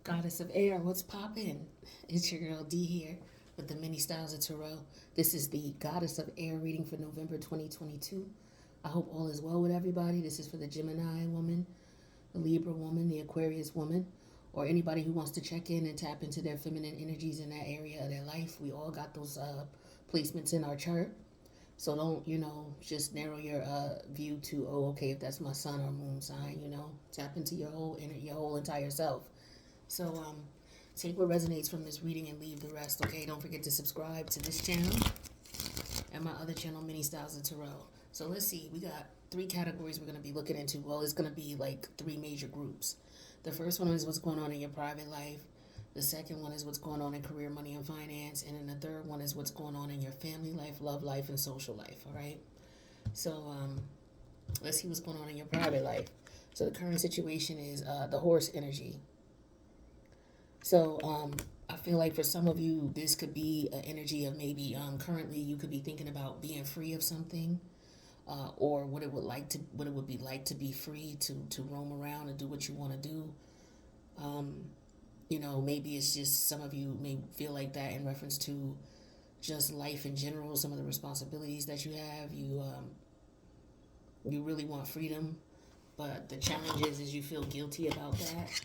Goddess of Air, what's poppin'? It's your girl D here with the mini styles of tarot. This is the Goddess of Air reading for November 2022. I hope all is well with everybody. This is for the Gemini woman, the Libra woman, the Aquarius woman, or anybody who wants to check in and tap into their feminine energies in that area of their life. We all got those placements in our chart. So don't, just narrow your view to, oh, okay, if that's my sun or moon sign, tap into your whole entire self. So take what resonates from this reading and leave the rest, okay? Don't forget to subscribe to this channel and my other channel, Mini Styles of Tarot. So let's see, we got three categories we're going to be looking into. Well, it's going to be like three major groups. The first one is what's going on in your private life. The second one is what's going on in career, money, and finance. And then the third one is what's going on in your family life, love life, and social life, all right? So let's see what's going on in your private life. So the current situation is the horse energy. So I feel like for some of you, this could be an energy of maybe currently you could be thinking about being free of something, or what it would be like to be free to roam around and do what you want to do. Maybe it's just some of you may feel like that in reference to just life in general, some of the responsibilities that you have. You really want freedom, but the challenge is you feel guilty about that.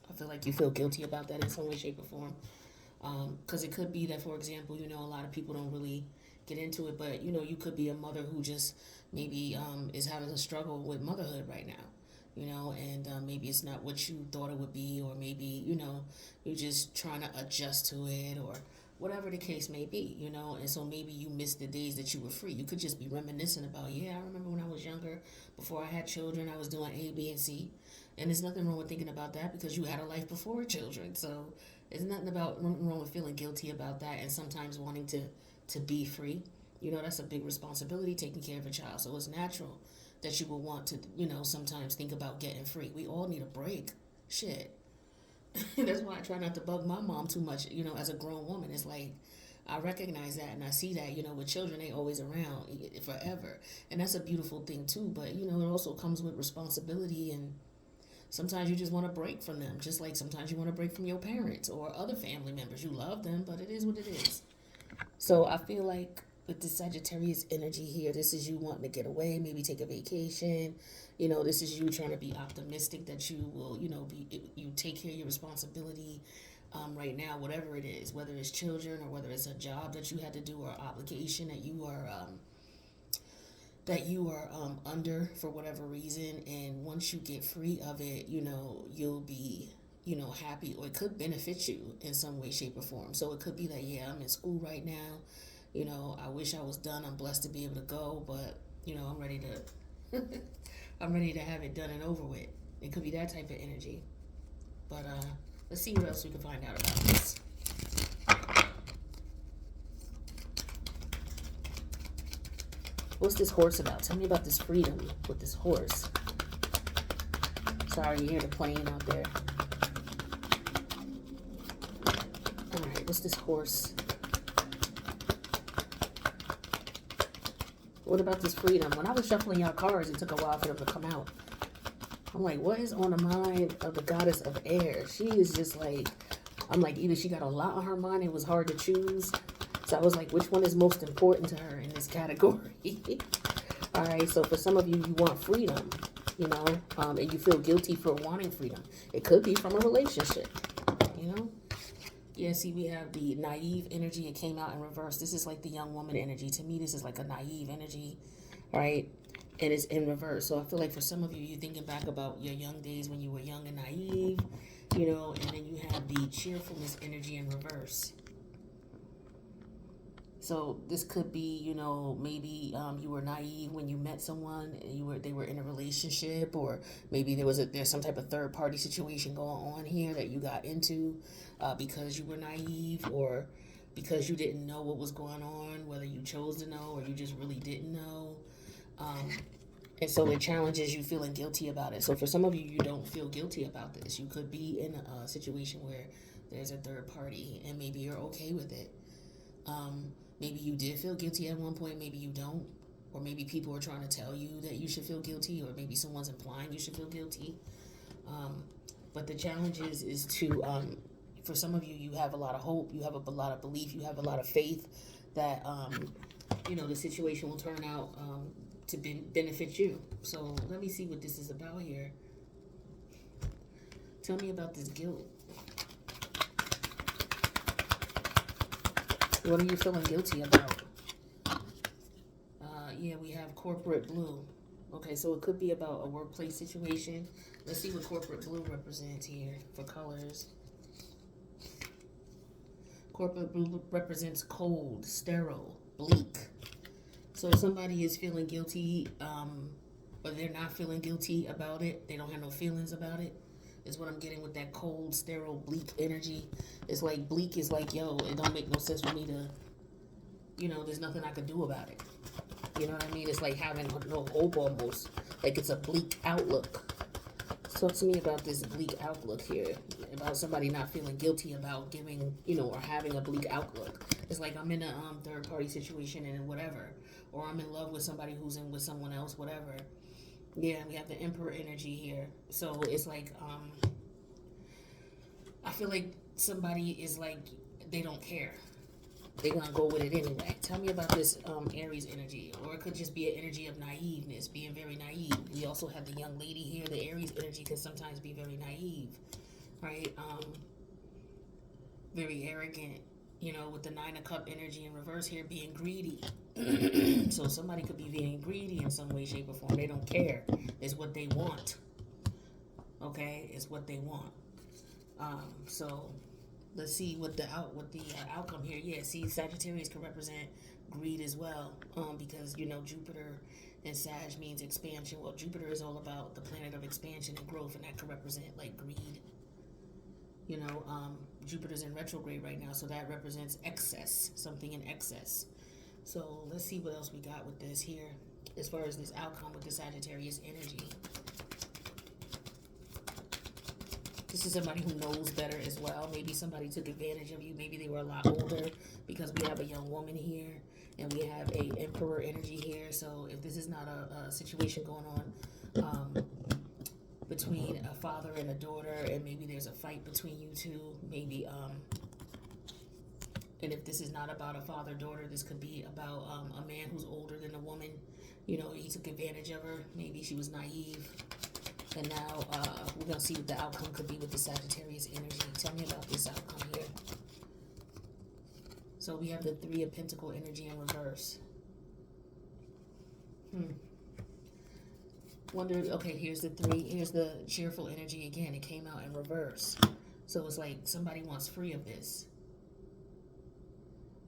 I feel like you feel guilty about that in some way, shape, or form. Because it could be that, for example, a lot of people don't really get into it, but, you could be a mother who just maybe is having a struggle with motherhood right now, and maybe it's not what you thought it would be, or maybe, you're just trying to adjust to it, or whatever the case may be, and so maybe you miss the days that you were free. You could just be reminiscing about, yeah, I remember when I was younger, before I had children, I was doing A, B, and C. And there's nothing wrong with thinking about that because you had a life before children. So there's nothing wrong with feeling guilty about that and sometimes wanting to be free. That's a big responsibility, taking care of a child. So it's natural that you will want to, sometimes think about getting free. We all need a break. Shit. That's why I try not to bug my mom too much, as a grown woman. It's like, I recognize that and I see that, with children, they always around forever. And that's a beautiful thing too. But, it also comes with responsibility, and sometimes you just want to break from them, just like sometimes you want to break from your parents or other family members. You love them, but it is what it is. So I feel like with the Sagittarius energy here, this is you wanting to get away, maybe take a vacation. This is you trying to be optimistic that you will, you take care of your responsibility right now, whatever it is, whether it's children or whether it's a job that you had to do or obligation that you are under for whatever reason. And once you get free of it, you'll be, happy, or it could benefit you in some way, shape, or form. So it could be that, yeah, I'm in school right now. I wish I was done. I'm blessed to be able to go, but, I'm ready to, I'm ready to have it done and over with. It could be that type of energy. But let's see what else we can find out about this. What's this horse about? Tell me about this freedom with this horse. Sorry, you hear the plane out there. Alright, what's this horse? What about this freedom? When I was shuffling y'all cards, it took a while for them to come out. I'm like, what is on the mind of the goddess of air? She is just like, I'm like, either she got a lot on her mind, it was hard to choose. So I was like, which one is most important to her in this category? All right, so for some of you, you want freedom, and you feel guilty for wanting freedom. It could be from a relationship, Yeah, see, we have the naive energy. It came out in reverse. This is like the young woman energy. To me, this is like a naive energy, right? And it's in reverse. So I feel like for some of you, you're thinking back about your young days when you were young and naive, and then you have the cheerfulness energy in reverse. So this could be, maybe you were naive when you met someone, and they were in a relationship, or maybe there's some type of third party situation going on here that you got into because you were naive, or because you didn't know what was going on, whether you chose to know or you just really didn't know. And so the challenge is you feeling guilty about it. So for some of you, you don't feel guilty about this. You could be in a situation where there's a third party, and maybe you're okay with it. Maybe you did feel guilty at one point, maybe you don't. Or maybe people are trying to tell you that you should feel guilty, or maybe someone's implying you should feel guilty. But the challenge is to for some of you, you have a lot of hope, you have a lot of belief, you have a lot of faith that the situation will turn out to benefit you. So let me see what this is about here. Tell me about this guilt. What are you feeling guilty about? Yeah, we have corporate blue. Okay, so it could be about a workplace situation. Let's see what corporate blue represents here for colors. Corporate blue represents cold, sterile, bleak. So if somebody is feeling guilty, or they're not feeling guilty about it, they don't have no feelings about it, is what I'm getting with that cold, sterile, bleak energy. It's like bleak is like, yo, it don't make no sense for me to, there's nothing I could do about it. You know what I mean? It's like having no hope almost. Like it's a bleak outlook. Talk to me about this bleak outlook here. About somebody not feeling guilty about giving, or having a bleak outlook. It's like I'm in a third party situation and whatever. Or I'm in love with somebody who's in with someone else, whatever. Yeah, we have the Emperor energy here. So it's like, I feel like somebody is like, they don't care. They're gonna go with it anyway. Tell me about this Aries energy, or it could just be an energy of naiveness, being very naive. We also have the young lady here. The Aries energy can sometimes be very naive, right? Very arrogant. With the Nine of Cup energy in reverse here, being greedy. So somebody could be being greedy in some way, shape, or form. They don't care. It's what they want. Okay, it's what they want. So let's see what the outcome here. Yeah, see, Sagittarius can represent greed as well, because Jupiter and Sag means expansion. Well, Jupiter is all about the planet of expansion and growth, and that could represent like greed. Jupiter's in retrograde right now, so that represents excess, something in excess. So let's see what else we got with this here, as far as this outcome with the Sagittarius energy. This is somebody who knows better as well. Maybe somebody took advantage of you. Maybe they were a lot older, because we have a young woman here and we have a Emperor energy here. So if this is not a situation going on between a father and a daughter, and maybe there's a fight between you two, maybe and if this is not about a father-daughter, this could be about a man who's older than a woman. He took advantage of her. Maybe she was naive. And now we're going to see what the outcome could be with the Sagittarius energy. Tell me about this outcome here. So we have the Three of Pentacle energy in reverse. Okay, here's the cheerful energy again. It came out in reverse. So it's like somebody wants free of this.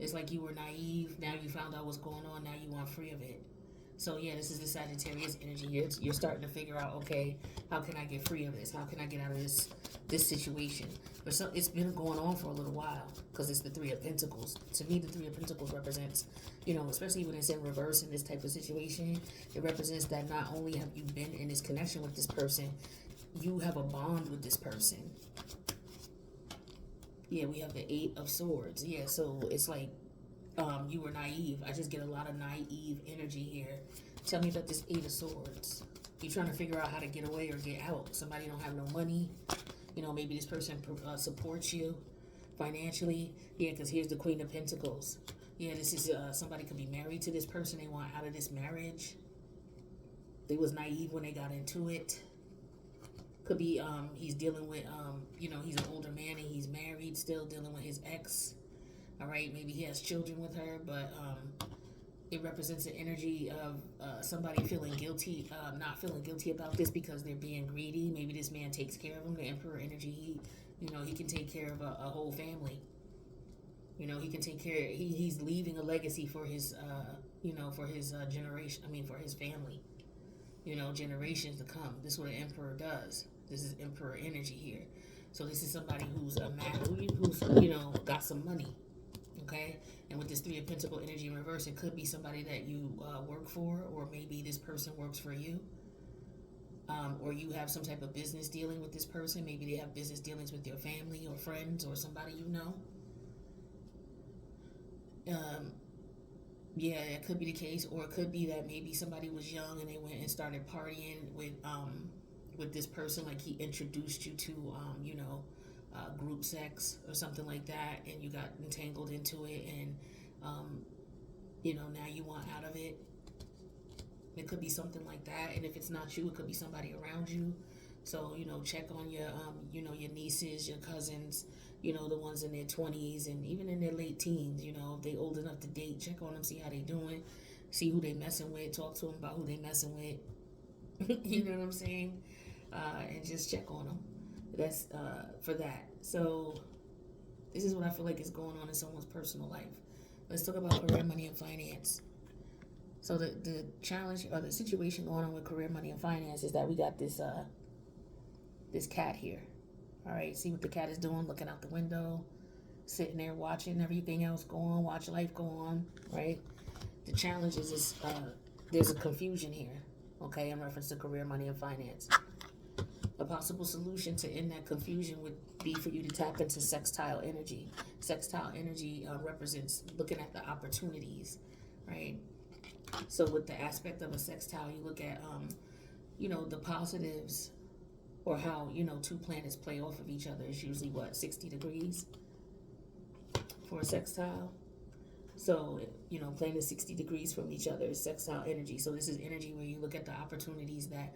It's like you were naive. Now you found out what's going on. Now you want free of it. So yeah, this is the Sagittarius energy. You're starting to figure out, okay, how can I get free of this? How can I get out of this situation? But it's been going on for a little while, because it's the Three of Pentacles. To me, the Three of Pentacles represents, especially when it's in reverse in this type of situation, it represents that not only have you been in this connection with this person, you have a bond with this person. Yeah, we have the Eight of Swords. Yeah, so it's like, you were naive. I just get a lot of naive energy here. Tell me about this Eight of Swords. You're trying to figure out how to get away or get out. Somebody don't have no money. Maybe this person supports you financially. Yeah, because here's the Queen of Pentacles. Yeah, this is somebody could be married to this person. They want out of this marriage. They was naive when they got into it. Could be he's dealing with, he's an older man and he's married, still dealing with his ex. All right, maybe he has children with her, but it represents the energy of somebody feeling guilty, not feeling guilty about this because they're being greedy. Maybe this man takes care of them. The Emperor energy, he can take care of a whole family. He can take care. He's leaving a legacy for his, for his generation. For his family. Generations to come. This is what an Emperor does. This is Emperor energy here. So this is somebody who's a man who's got some money. Okay, and with this Three of Pentacle energy in reverse, it could be somebody that you work for, or maybe this person works for you, or you have some type of business dealing with this person. Maybe they have business dealings with your family or friends or somebody Yeah, it could be the case, or it could be that maybe somebody was young and they went and started partying with this person, like he introduced you to, group sex or something like that, and you got entangled into it, and um, now you want out of it. It could be something like that, and if it's not you, it could be somebody around you. So check on your your nieces, your cousins, the ones in their 20s and even in their late teens. If they old enough to date, check on them, see how they doing, see who they messing with, talk to them about who they messing with. You know what I'm saying? And just check on them. That's for that. So this is what I feel like is going on in someone's personal life. Let's talk about career, money, and finance. So the challenge or the situation going on with career, money, and finance is that we got this cat here. All right, see what the cat is doing, looking out the window, sitting there watching everything else go on, watch life go on, right? The challenge is there's a confusion here, okay, in reference to career, money, and finance. A possible solution to end that confusion would be for you to tap into sextile energy. Sextile energy represents looking at the opportunities, right? So with the aspect of a sextile, you look at, the positives, or how, two planets play off of each other. It's usually, 60 degrees for a sextile. So, planets 60 degrees from each other is sextile energy. So this is energy where you look at the opportunities that,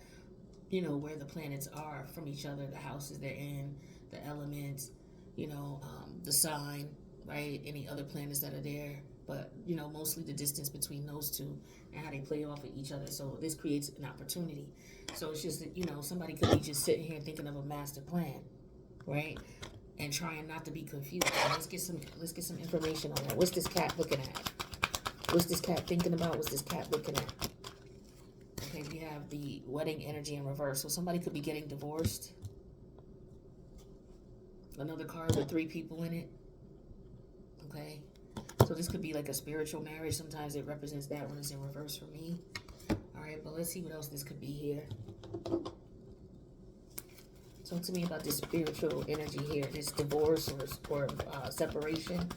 where the planets are from each other, the houses they're in, the elements, the sign, right? Any other planets that are there. But, mostly the distance between those two and how they play off of each other. So this creates an opportunity. So it's just that, somebody could be just sitting here thinking of a master plan, right? And trying not to be confused. So let's get some information on that. What's this cat looking at? What's this cat thinking about? What's this cat looking at? Okay, we have the wedding energy in reverse. So somebody could be getting divorced. Another card with 3 people in it. Okay. So this could be like a spiritual marriage. Sometimes it represents that when it's in reverse for me. All right, but let's see what else this could be here. Talk to me about this spiritual energy here. This divorce or separation,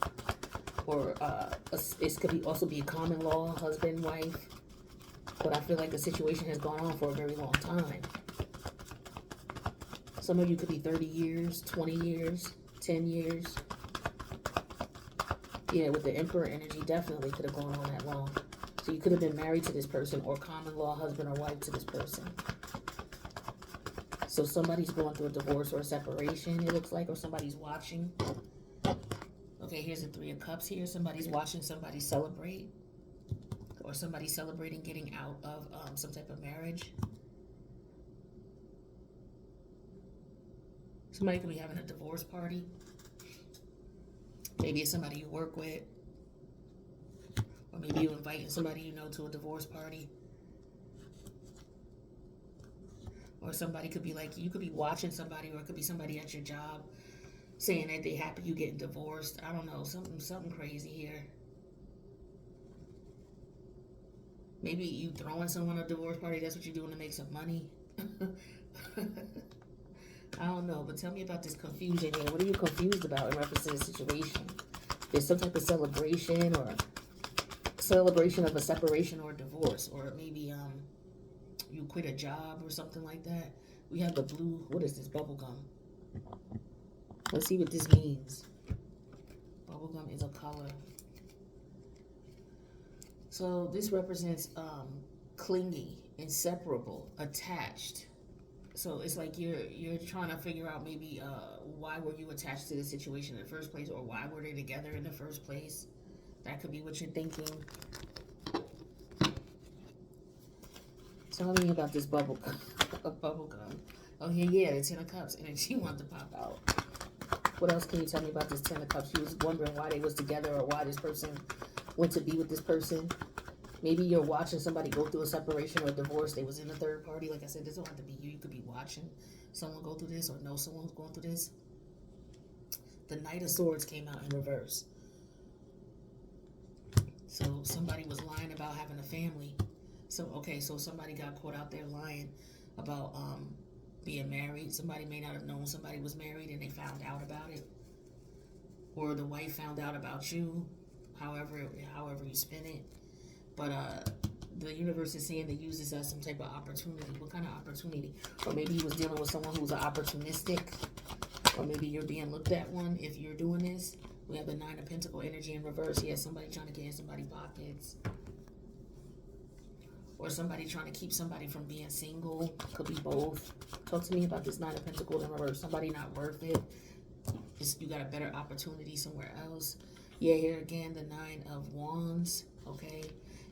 or it could also be a common law, husband, wife. But I feel like the situation has gone on for a very long time. Some of you could be 30 years, 20 years, 10 years. Yeah, with the Emperor energy, definitely could have gone on that long. So you could have been married to this person, or common law husband or wife to this person. So somebody's going through a divorce or a separation, it looks like, or somebody's watching. Okay, here's the 3 of Cups here. Somebody's watching somebody celebrate, or somebody celebrating getting out of some type of marriage. Somebody could be having a divorce party. Maybe it's somebody you work with, or maybe you're inviting somebody you know to a divorce party. Or somebody could be like, you could be watching somebody, or it could be somebody at your job saying that they happy you getting divorced. I don't know, something crazy here. Maybe you throwing someone a divorce party, that's what you're doing to make some money. I don't know, but tell me about this confusion here. What are you confused about in reference to the situation? There's some type of celebration, or celebration of a separation or a divorce, or maybe you quit a job or something like that. We have the blue, what is this, bubblegum. Let's see what this means. Bubblegum is a color. So this represents clingy, inseparable, attached. So it's like you're trying to figure out maybe why were you attached to the situation in the first place, or why were they together in the first place. That could be what you're thinking. Tell me about this bubble gum. Oh yeah, the 10 of Cups energy wanted to pop out. What else can you tell me about this 10 of Cups? She was wondering why they was together, or why this person went to be with this person. Maybe you're watching somebody go through a separation or a divorce. They was in a third party. Like I said, this don't have to be you. You could be watching someone go through this, or know someone who's going through this. The Knight of Swords came out in reverse. So somebody was lying about having a family. So somebody got caught out there lying about being married. Somebody may not have known somebody was married and they found out about it. Or the wife found out about you, however you spin it. But the universe is saying to use this as some type of opportunity. What kind of opportunity? Or maybe you was dealing with someone who's an opportunistic, or maybe you're being looked at one if you're doing this. We have the Nine of Pentacle energy in reverse. He has somebody trying to get in somebody's pockets. Or somebody trying to keep somebody from being single. Could be both. Talk to me about this Nine of Pentacles in reverse. Somebody not worth it. You got a better opportunity somewhere else. Yeah, here again, the Nine of Wands. Okay.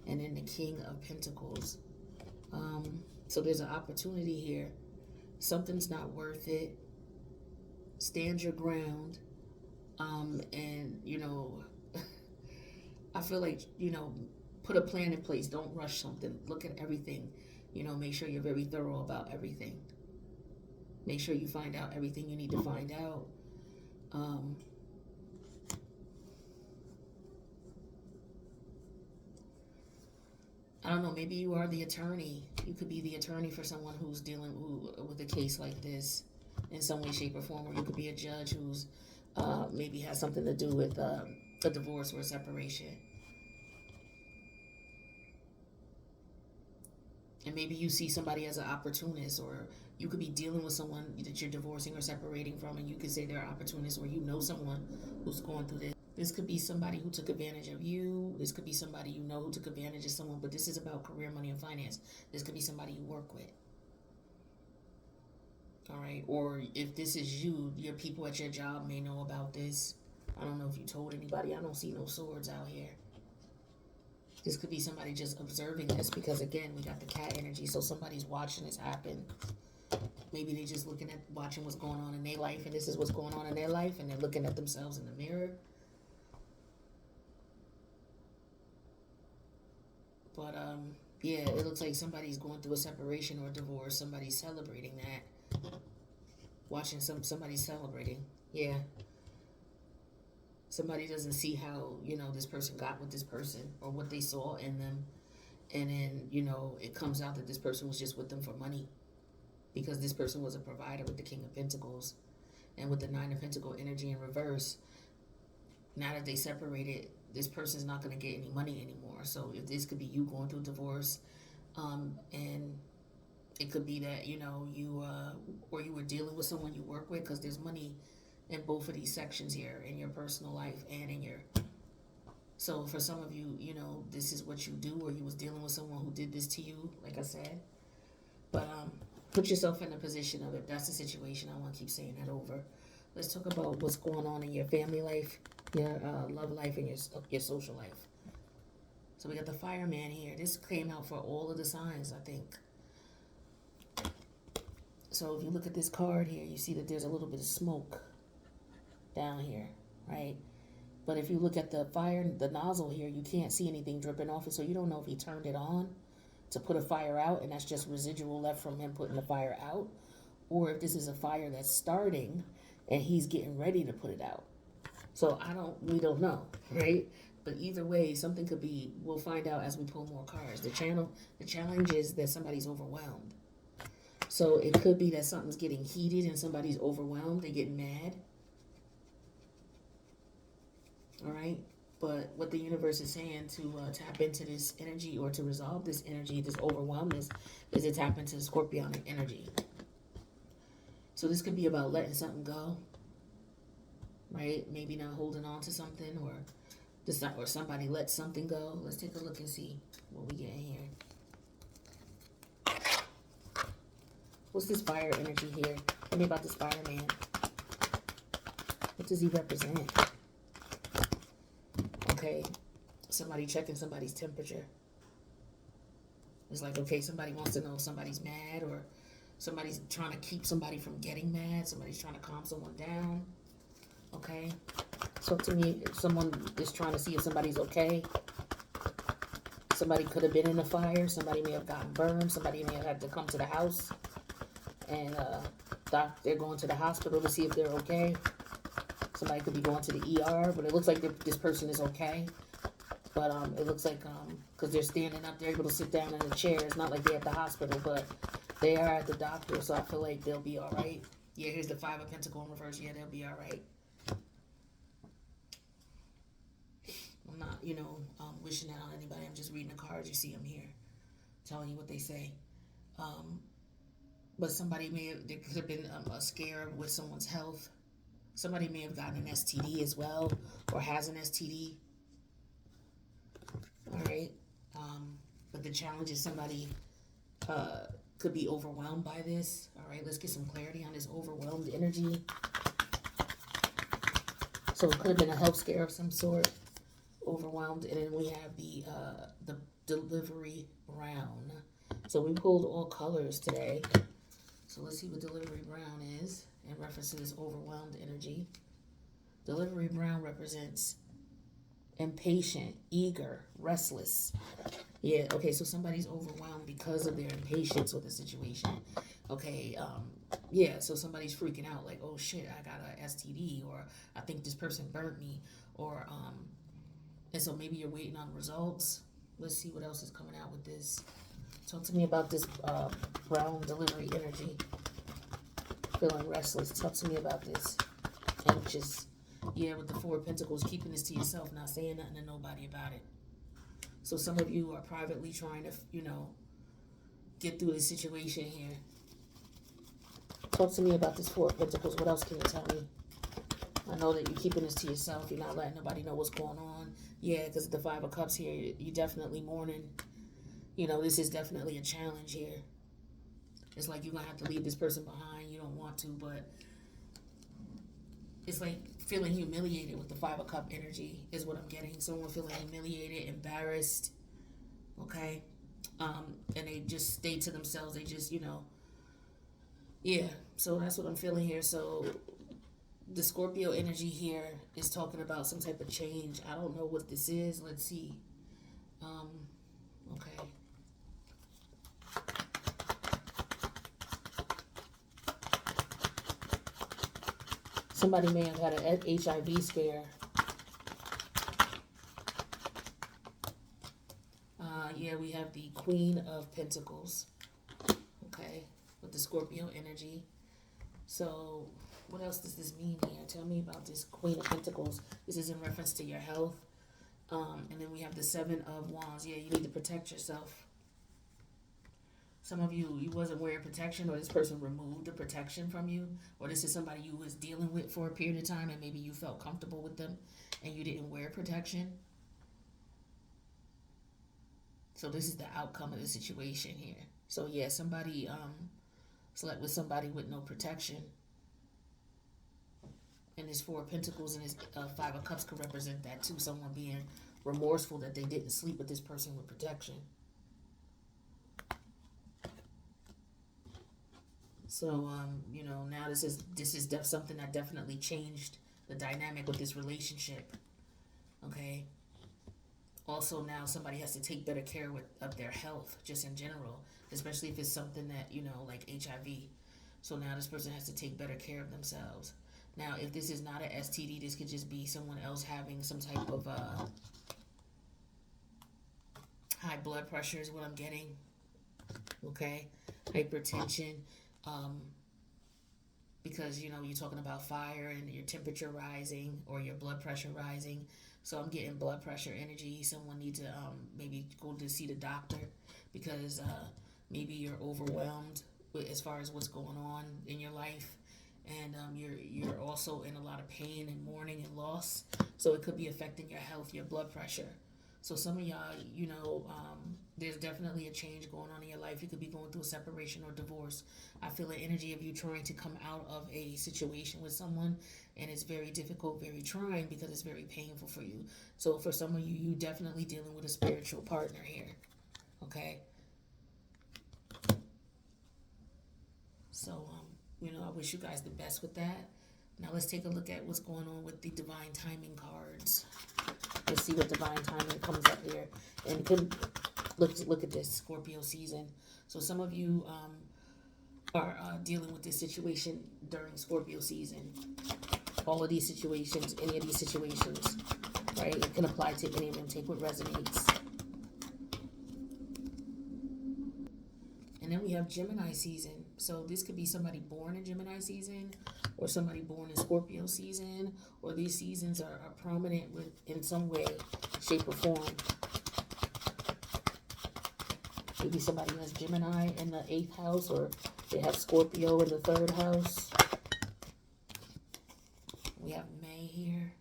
And then the King of Pentacles. So there's an opportunity here. Something's not worth it. Stand your ground. And, you know, I feel like, you know, put a plan in place. Don't rush something. Look at everything. You know, make sure you're very thorough about everything. Make sure you find out everything you need to find out. I don't know, maybe you are the attorney. You could be the attorney for someone who's dealing with a case like this in some way, shape, or form. Or you could be a judge who's maybe has something to do with a divorce or a separation. And maybe you see somebody as an opportunist, or you could be dealing with someone that you're divorcing or separating from, and you could say they're an opportunist, or you know someone who's going through this. This could be somebody who took advantage of you. This could be somebody you know who took advantage of someone, but this is about career, money, and finance. This could be somebody you work with. All right. Or if this is you, your people at your job may know about this. I don't know if you told anybody. I don't see no swords out here. This could be somebody just observing this because, again, we got the cat energy. So somebody's watching this happen. Maybe they're just looking at, watching what's going on in their life, and this is what's going on in their life, and they're looking at themselves in the mirror. But, yeah, it looks like somebody's going through a separation or a divorce. Somebody's celebrating that. Watching somebody celebrating. Yeah. Somebody doesn't see how, you know, this person got with this person or what they saw in them. And then, you know, it comes out that this person was just with them for money because this person was a provider with the King of Pentacles. And with the Nine of Pentacle energy in reverse, now that they separated, this person's not going to get any money anymore. So if this could be you going through a divorce, and it could be that, you know, you were dealing with someone you work with, because there's money in both of these sections here, in your personal life and in your... So for some of you, you know, this is what you do, or you was dealing with someone who did this to you, like I said. But put yourself in the position of it. That's the situation. I want to keep saying that over. Let's talk about what's going on in your family life, your love life, and your social life. So we got the fireman here. This came out for all of the signs, I think. So if you look at this card here, you see that there's a little bit of smoke down here, right? But if you look at the fire, the nozzle here, you can't see anything dripping off it, so you don't know if he turned it on to put a fire out, and that's just residual left from him putting the fire out, or if this is a fire that's starting and he's getting ready to put it out. So we don't know, right? But either way, something could be, we'll find out as we pull more cards. The challenge is that somebody's overwhelmed. So it could be that something's getting heated and somebody's overwhelmed, they get mad. All right? But what the universe is saying to tap into this energy, or to resolve this energy, this overwhelmness, is to tap into the Scorpionic energy. So this could be about letting something go, right? Maybe not holding on to something, or somebody let something go. Let's take a look and see what we get in here. What's this fire energy here? Tell me about this fireman. What does he represent? Okay, somebody checking somebody's temperature. It's like, okay, somebody wants to know if somebody's mad, or somebody's trying to keep somebody from getting mad. Somebody's trying to calm someone down. Okay, so to me, if someone is trying to see if somebody's okay. Somebody could have been in a fire. Somebody may have gotten burned. Somebody may have had to come to the house. And they're going to the hospital to see if they're okay. Somebody could be going to the ER, but it looks like this person is okay. But it looks like, because they're standing up, they're able to sit down in a chair. It's not like they're at the hospital, but they are at the doctor, so I feel like they'll be all right. Yeah, here's the Five of Pentacles in reverse. Yeah, they'll be all right. I'm not, wishing that on anybody. I'm just reading the cards. You see them here. telling you what they say. Um, but somebody there could have been a scare with someone's health. Somebody may have gotten an STD as well, or has an STD. All right. But the challenge is somebody uh, could be overwhelmed by this. All right, let's get some clarity on this overwhelmed energy. So it could have been a health scare of some sort, overwhelmed, and then we have the delivery brown. So we pulled all colors today. So let's see what delivery brown is in reference to this overwhelmed energy. Delivery brown represents impatient, eager, restless. Yeah, okay, so somebody's overwhelmed because of their impatience with the situation. Okay, yeah, so somebody's freaking out like, oh shit, I got a STD, or I think this person burnt me, or, and so maybe you're waiting on results. Let's see what else is coming out with this. Talk to me about this brown delivery energy. Feeling restless. Talk to me about this. Anxious. Yeah, with the Four of Pentacles, keeping this to yourself, not saying nothing to nobody about it. So some of you are privately trying to, get through this situation here. Talk to me about this Four of Pentacles. What else can you tell me? I know that you're keeping this to yourself. You're not letting nobody know what's going on. Yeah, because the Five of Cups here, you're definitely mourning. This is definitely a challenge here. It's like you're going to have to leave this person behind. You don't want to, but it's like feeling humiliated with the Five of Cup energy is what I'm getting. Someone feeling humiliated, embarrassed, okay? And they just stay to themselves. They just, yeah. So that's what I'm feeling here. So the Scorpio energy here is talking about some type of change. I don't know what this is. Let's see. Okay. Somebody may have had an HIV scare. Yeah, we have the Queen of Pentacles. Okay, with the Scorpio energy. So, what else does this mean here? Tell me about this Queen of Pentacles. This is in reference to your health. And then we have the Seven of Wands. Yeah, you need to protect yourself. Some of you wasn't wearing protection, or this person removed the protection from you, or this is somebody you was dealing with for a period of time and maybe you felt comfortable with them and you didn't wear protection. So this is the outcome of the situation here. So yeah, somebody slept with somebody with no protection. And this Four of Pentacles and this Five of Cups could represent that too. Someone being remorseful that they didn't sleep with this person with protection. So, now this is something that definitely changed the dynamic with this relationship. Okay. Also, now somebody has to take better care of their health, just in general, especially if it's something that, like HIV. So now this person has to take better care of themselves. Now, if this is not an STD, this could just be someone else having some type of high blood pressure is what I'm getting. Okay. Hypertension. Because, you're talking about fire and your temperature rising or your blood pressure rising. So I'm getting blood pressure energy. Someone needs to maybe go to see the doctor because maybe you're overwhelmed as far as what's going on in your life. And you're also in a lot of pain and mourning and loss. So it could be affecting your health, your blood pressure. So some of y'all, there's definitely a change going on in your life. You could be going through a separation or divorce. I feel the energy of you trying to come out of a situation with someone, and it's very difficult, very trying because it's very painful for you. So for some of you, you definitely dealing with a spiritual partner here. Okay? So, I wish you guys the best with that. Now let's take a look at what's going on with the divine timing cards. Let's see what divine timing comes up here. And look at this Scorpio season. So some of you are dealing with this situation during Scorpio season. All of these situations, any of these situations, right? It can apply to any of them. Take what resonates. And then we have Gemini season. So this could be somebody born in Gemini season or somebody born in Scorpio season, or these seasons are prominent in some way, shape, or form. Maybe somebody has Gemini in the 8th house, or they have Scorpio in the 3rd house. We have May here,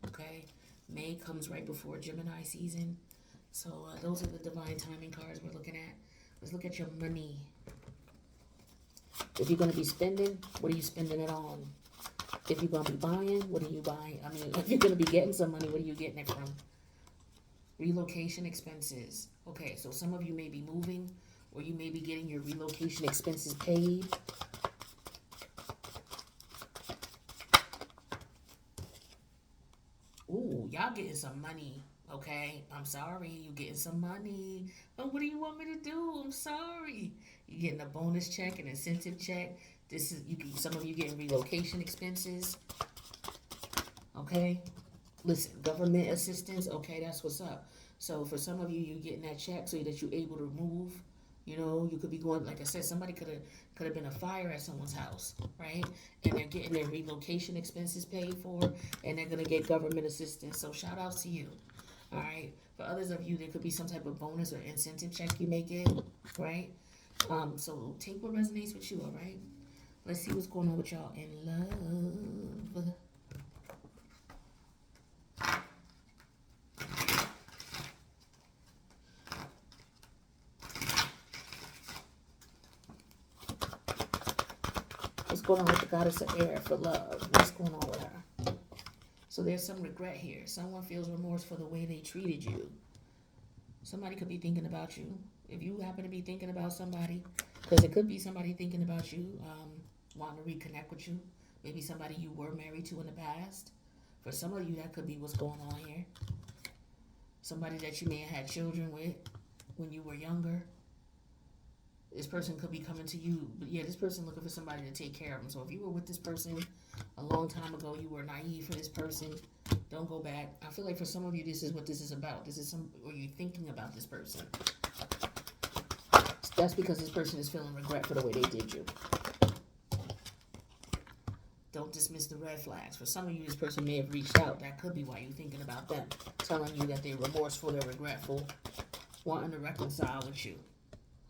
okay? May comes right before Gemini season. So those are the divine timing cards we're looking at. Let's look at your money. If you're going to be spending, what are you spending it on? If you're going to be buying, what are you buying? I mean, if you're going to be getting some money, what are you getting it from? Relocation expenses. Okay, so some of you may be moving, or you may be getting your relocation expenses paid. Ooh, y'all getting some money. Okay, I'm sorry, you getting some money. But what do you want me to do? I'm sorry. You getting a bonus check, an incentive check. This is you. Some of you getting relocation expenses. Okay, listen, government assistance. Okay, that's what's up. So for some of you, you getting that check so that you're able to move. You know, you could be going, like I said, somebody could have been a fire at someone's house, right? And they're getting their relocation expenses paid for, and they're gonna get government assistance. So shout outs to you. All right. For others of you, there could be some type of bonus or incentive check you may get, right? So take what resonates with you, all right? Let's see what's going on with y'all in love. What's going on with the goddess of air for love? What's going on with her? So there's some regret here. Someone feels remorse for the way they treated you. Somebody could be thinking about you. If you happen to be thinking about somebody, because it could be somebody thinking about you, wanting to reconnect with you. Maybe somebody you were married to in the past. For some of you, that could be what's going on here. Somebody that you may have had children with when you were younger. This person could be coming to you, but yeah, this person looking for somebody to take care of them. So if you were with this person a long time ago, you were naive for this person, don't go back. I feel like for some of you, this is what this is about. This is or you're thinking about this person. That's because this person is feeling regret for the way they did you. Don't dismiss the red flags. For some of you, this person may have reached out. That could be why you're thinking about them. Telling you that they're remorseful, they're regretful, wanting to reconcile with you.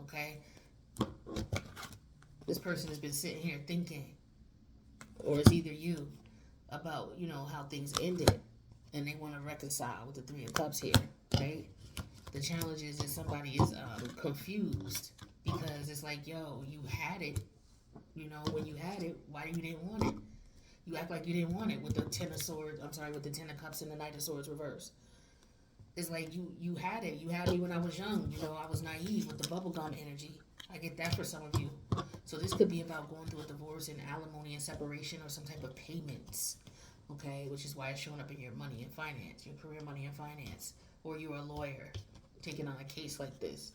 Okay? This person has been sitting here thinking, or it's either you, about, how things ended, and they want to reconcile with the Three of Cups here, right? The challenge is that somebody is confused, because it's like, yo, you had it, when you had it, why you didn't want it? You act like you didn't want it with the with the Ten of Cups and the Knight of Swords reverse. It's like you had it. You had me when I was young. I was naive with the bubblegum energy. I get that for some of you. So this could be about going through a divorce and alimony and separation, or some type of payments, okay? Which is why it's showing up in your money and finance, your career money and finance. Or you're a lawyer taking on a case like this.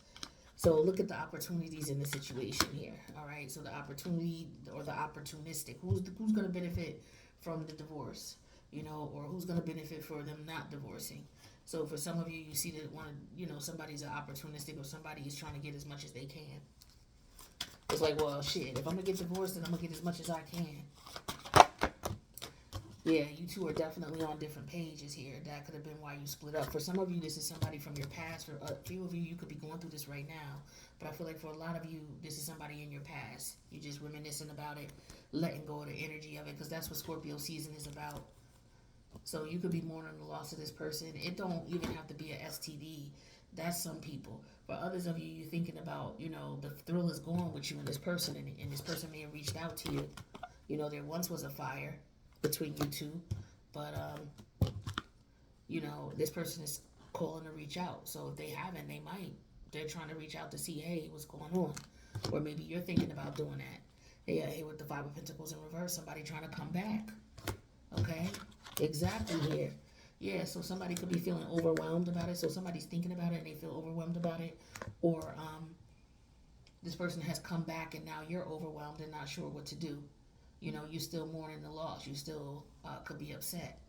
So look at the opportunities in the situation here, all right? So the opportunity or the opportunistic. Who's going to benefit from the divorce, or who's going to benefit for them not divorcing? So for some of you, you see that somebody's an opportunistic, or somebody is trying to get as much as they can. It's like, well, shit, if I'm going to get divorced, then I'm going to get as much as I can. Yeah, you two are definitely on different pages here. That could have been why you split up. For some of you, this is somebody from your past. For a few of you, you could be going through this right now. But I feel like for a lot of you, this is somebody in your past. You're just reminiscing about it, letting go of the energy of it, because that's what Scorpio season is about. So you could be mourning the loss of this person. It don't even have to be a STD. That's some people. For others of you, you're thinking about, the thrill is going with you and this person, and this person may have reached out to you. There once was a fire between you two, but this person is calling to reach out. So if they haven't, they're trying to reach out to see, hey, what's going on? Or maybe you're thinking about doing that. Yeah, here with the Five of Pentacles in reverse, somebody trying to come back. Okay, exactly here. Yeah, so somebody could be feeling overwhelmed about it. So somebody's thinking about it and they feel overwhelmed about it, or this person has come back and now you're overwhelmed and not sure what to do. You're still mourning the loss. You still could be upset.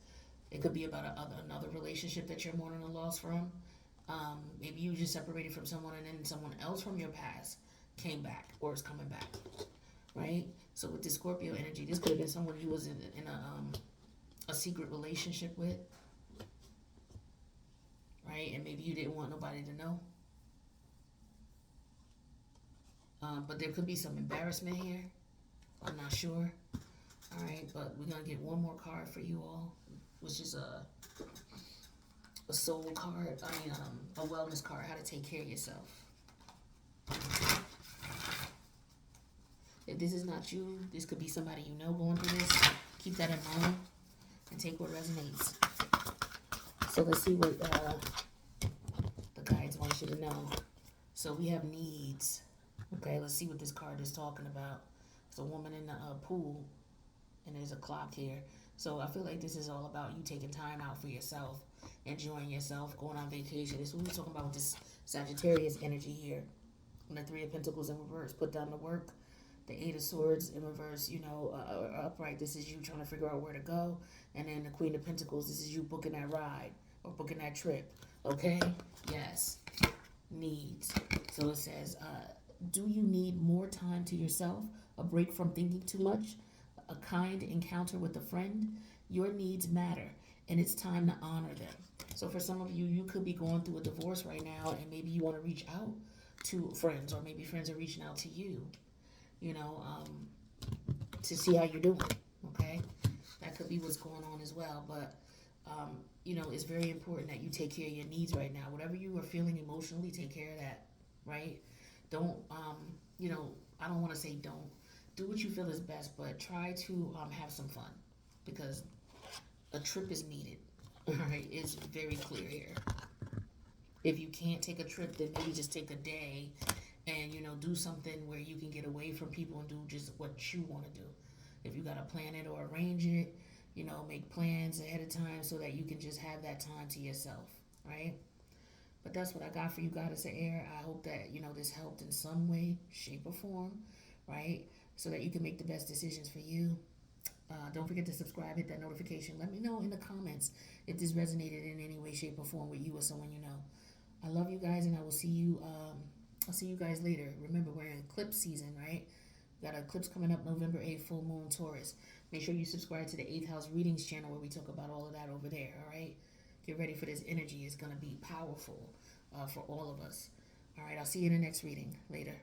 It could be about another relationship that you're mourning the loss from. Maybe you just separated from someone, and then someone else from your past came back or is coming back, right? So with this Scorpio energy, this could have been someone you was in a secret relationship with, right? And maybe you didn't want nobody to know. But there could be some embarrassment here. I'm not sure. All right, but we're gonna get one more card for you all, which is a soul card. A wellness card. How to take care of yourself. If this is not you, this could be somebody you know going through this. Keep that in mind and take what resonates. So let's see what the guides want you to know. So we have needs. Okay, let's see what this card is talking about. It's a woman in the pool, and there's a clock here. So I feel like this is all about you taking time out for yourself, enjoying yourself, going on vacation. This is what we're talking about with this Sagittarius energy here. And the Three of Pentacles in reverse. Put down the work. The Eight of Swords in reverse, upright. This is you trying to figure out where to go. And then the Queen of Pentacles, this is you booking that ride or booking that trip. Okay? Yes. Needs. So it says, do you need more time to yourself? A break from thinking too much? A kind encounter with a friend? Your needs matter, and it's time to honor them. So for some of you, you could be going through a divorce right now, and maybe you want to reach out to friends, or maybe friends are reaching out to you, you know, to see how you're doing. Okay? That could be what's going on as well. But, it's very important that you take care of your needs right now. Whatever you are feeling emotionally, take care of that, right? Don't, I don't want to say don't. Do what you feel is best, but try to have some fun because a trip is needed. All right? It's very clear here. If you can't take a trip, then maybe just take a day and, do something where you can get away from people and do just what you want to do. If you got to plan it or arrange it, make plans ahead of time so that you can just have that time to yourself, right? But that's what I got for you, Goddess of Air. I hope that, this helped in some way, shape, or form, right? So that you can make the best decisions for you. Don't forget to subscribe, hit that notification. Let me know in the comments if this resonated in any way, shape, or form with you or someone you know. I love you guys, and I will see you. I'll see you guys later. Remember, we're in eclipse season, right? We got an eclipse coming up November 8th, full moon Taurus. Make sure you subscribe to the 8th House Readings channel where we talk about all of that over there, all right? Get ready for this energy. It's going to be powerful for all of us. All right, I'll see you in the next reading. Later.